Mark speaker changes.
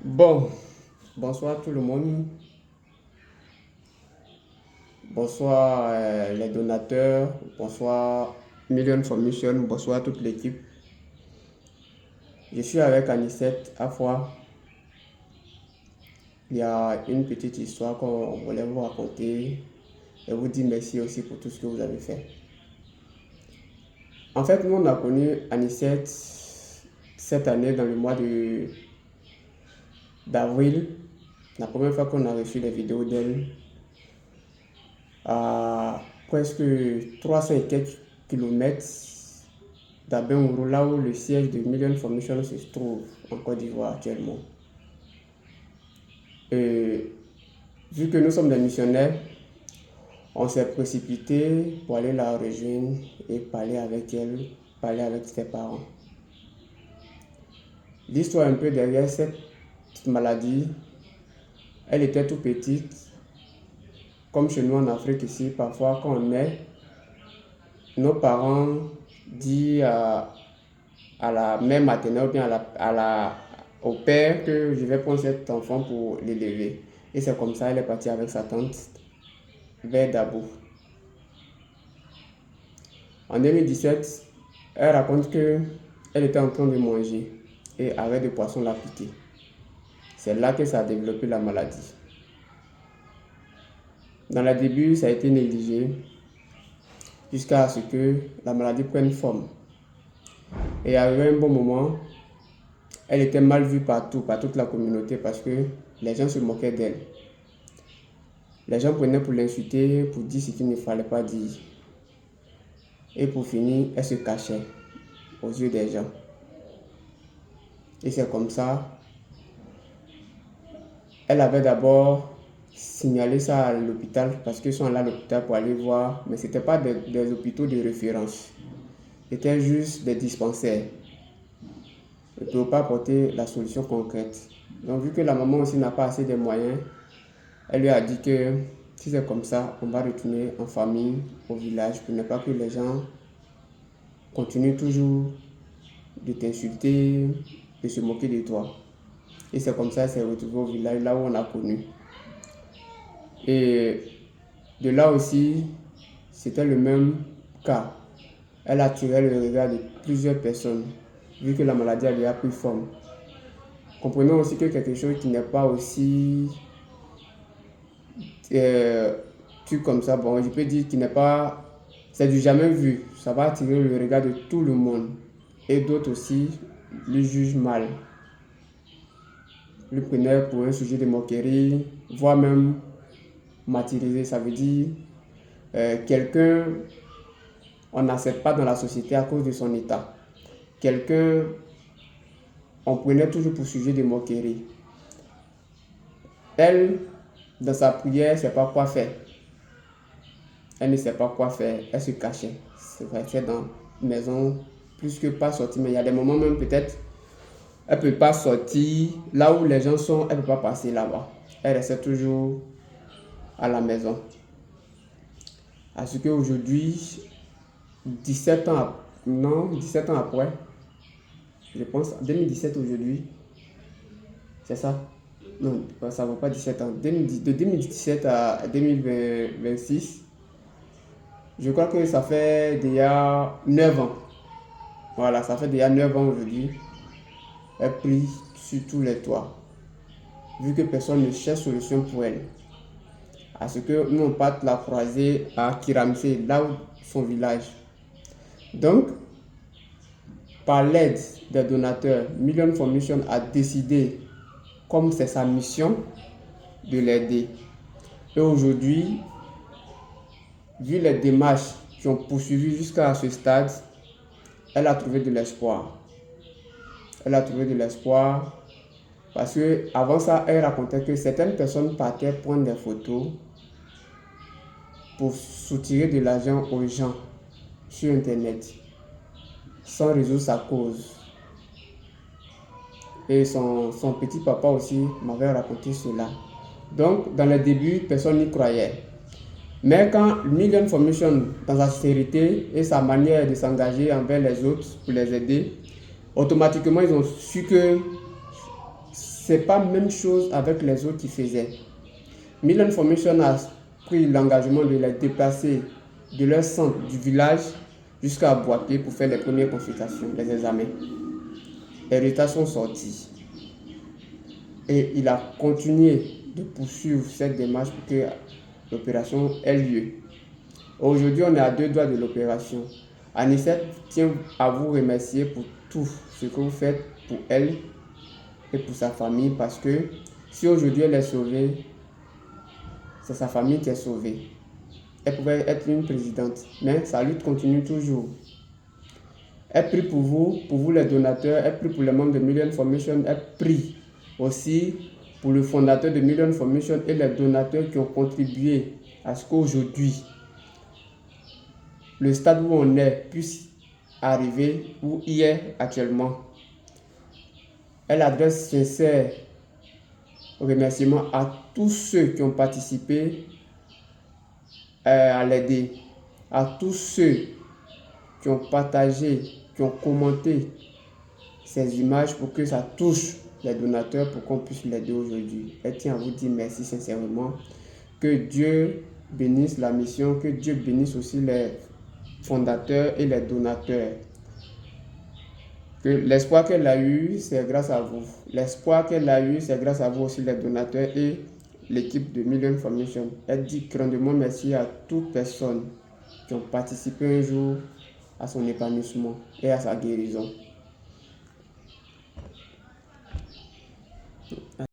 Speaker 1: Bon, bonsoir tout le monde, bonsoir les donateurs, bonsoir Million for Mission, bonsoir toute l'équipe. Je suis avec Anicette Afwa. Il y a une petite histoire qu'on voulait vous raconter et vous dire merci aussi pour tout ce que vous avez fait. En fait, nous on a connu Anicette cette année dans le mois d'avril, la première fois qu'on a reçu les vidéos d'elle. À presque 300 et quelques kilomètres d'Abengourou, là où le siège de Million for Mission se trouve en Côte d'Ivoire actuellement. Et vu que nous sommes des missionnaires, on s'est précipité pour aller la rejoindre et parler avec elle, parler avec ses parents. L'histoire un peu derrière cette maladie, elle était tout petite. Comme chez nous en Afrique ici, parfois quand on naît, nos parents disent à la mère maternelle ou bien au père que je vais prendre cet enfant pour l'élever. Et c'est comme ça, elle est partie avec sa tante vers Dabo. En 2017, elle raconte qu'elle était en train de manger et avait des poissons la piquer. C'est là que ça a développé la maladie. Dans le début, ça a été négligé jusqu'à ce que la maladie prenne forme. Et arrivé un bon moment, elle était mal vue partout, par toute la communauté, parce que les gens se moquaient d'elle. Les gens prenaient pour l'insulter, pour dire ce qu'il ne fallait pas dire. Et pour finir, elle se cachait aux yeux des gens. Et c'est comme ça. Elle avait d'abord signalé ça à l'hôpital, parce qu'ils sont allés à l'hôpital pour aller voir, mais ce n'était pas des hôpitaux de référence. C'était juste des dispensaires. Ils ne pouvaient pas apporter la solution concrète. Donc vu que la maman aussi n'a pas assez de moyens, elle lui a dit que si c'est comme ça, on va retourner en famille, au village, pour ne pas que les gens continuent toujours de t'insulter, de se moquer de toi. Et c'est comme ça qu'elle s'est retrouvée au village, là où on a connu. Et de là aussi, c'était le même cas. Elle a tiré le regard de plusieurs personnes, vu que la maladie avait pris forme. Comprenons aussi que quelque chose qui n'est pas aussi comme ça, bon, je peux dire qu'il n'est pas, c'est du jamais vu. Ça va attirer le regard de tout le monde. Et d'autres aussi le jugent mal. Le prenaient pour un sujet de moquerie, voire même martyrisé. Ça veut dire quelqu'un, on n'accepte pas dans la société à cause de son état. Quelqu'un, on prenait toujours pour sujet de moquerie. Elle, dans sa prière, ne sait pas quoi faire. Elle ne sait pas quoi faire, elle se cachait. C'est vrai, c'est dans la maison, plus que pas sortir, mais il y a des moments même peut-être, elle ne peut pas sortir, là où les gens sont, elle ne peut pas passer là-bas. Elle restait toujours à la maison. À ce qu'aujourd'hui, 17 ans après, je pense, 2017 aujourd'hui, c'est ça? Non, ça ne vaut pas 17 ans. De 2017 à 2026, je crois que ça fait déjà 9 ans. Voilà, ça fait déjà 9 ans aujourd'hui. Elle prie sur tous les toits. Vu que personne ne cherche solution pour elle. À ce que nous on parte la croiser à Kiramsé, là où son village. Donc, par l'aide des donateurs, Million for Mission a décidé, comme c'est sa mission, de l'aider. Et aujourd'hui, vu les démarches qui ont poursuivi jusqu'à ce stade, elle a trouvé de l'espoir. Elle a trouvé de l'espoir parce que avant ça, elle racontait que certaines personnes partaient prendre des photos pour soutirer de l'argent aux gens sur Internet, sans résoudre sa cause. Et son petit papa aussi m'avait raconté cela. Donc, dans le début, personne n'y croyait. Mais quand Million for Mission, dans sa sincérité et sa manière de s'engager envers les autres pour les aider, automatiquement ils ont su que c'est pas la même chose avec les autres qui faisaient. Million Foundation a pris l'engagement de les déplacer de leur centre du village jusqu'à Boaké pour faire les premières consultations, les examens. Les résultats sont sortis. Et il a continué de poursuivre cette démarche pour que l'opération ait lieu. Aujourd'hui, on est à 2 doigts de l'opération. Anicet tient à vous remercier pour tout ce que vous faites pour elle et pour sa famille, parce que si aujourd'hui elle est sauvée, c'est sa famille qui est sauvée. Elle pouvait être une présidente, mais sa lutte continue toujours. Elle prie pour vous les donateurs, elle prie pour les membres de Million Foundation, elle prie aussi pour le fondateur de Million Foundation et les donateurs qui ont contribué à ce qu'aujourd'hui, le stade où on est puisse arriver où il est actuellement. Elle adresse sincère remerciements à tous ceux qui ont participé à l'aider, à tous ceux qui ont partagé, qui ont commenté ces images pour que ça touche les donateurs, pour qu'on puisse l'aider aujourd'hui. Elle tient à vous dire merci sincèrement. Que Dieu bénisse la mission, que Dieu bénisse aussi les fondateurs et les donateurs. Que l'espoir qu'elle a eu, c'est grâce à vous. L'espoir qu'elle a eu, c'est grâce à vous aussi, les donateurs et l'équipe de Million Foundation. Elle dit grandement merci à toute personne qui ont participé un jour à son épanouissement et à sa guérison.